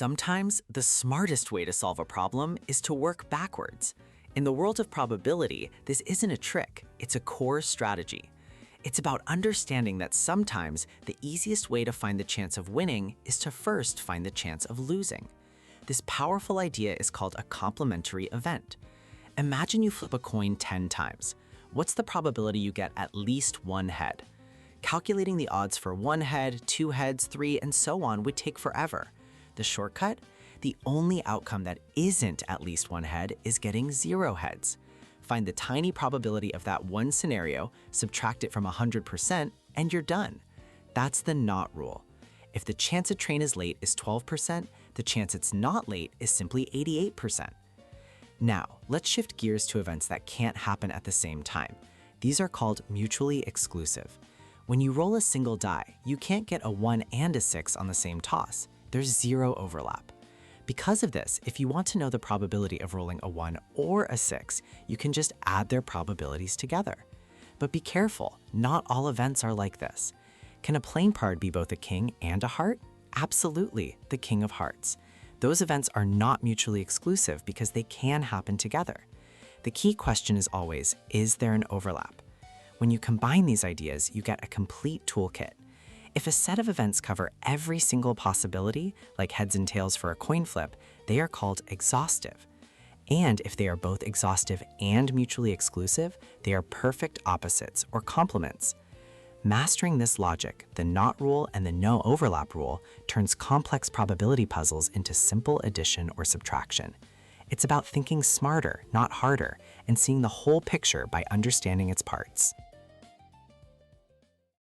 Sometimes the smartest way to solve a problem is to work backwards. In the world of probability, this isn't a trick, it's a core strategy. It's about understanding that sometimes the easiest way to find the chance of winning is to first find the chance of losing. This powerful idea is called a complementary event. Imagine you flip a coin 10 times. What's the probability you get at least one head? Calculating the odds for one head, two heads, three, and so on would take forever. The shortcut? The only outcome that isn't at least one head is getting 0 heads. Find the tiny probability of that one scenario, subtract it from 100%, and you're done. That's the not rule. If the chance a train is late is 12%, the chance it's not late is simply 88%. Now, let's shift gears to events that can't happen at the same time. These are called mutually exclusive. When you roll a single die, you can't get a 1 and a 6 on the same toss. There's 0 overlap. Because of this, if you want to know the probability of rolling a 1 or a 6, you can just add their probabilities together. But be careful, not all events are like this. Can a playing card be both a king and a heart? Absolutely, the king of hearts. Those events are not mutually exclusive because they can happen together. The key question is always, is there an overlap? When you combine these ideas, you get a complete toolkit. If a set of events cover every single possibility, like heads and tails for a coin flip, they are called exhaustive. And if they are both exhaustive and mutually exclusive, they are perfect opposites or complements. Mastering this logic, the not rule and the no overlap rule, turns complex probability puzzles into simple addition or subtraction. It's about thinking smarter, not harder, and seeing the whole picture by understanding its parts.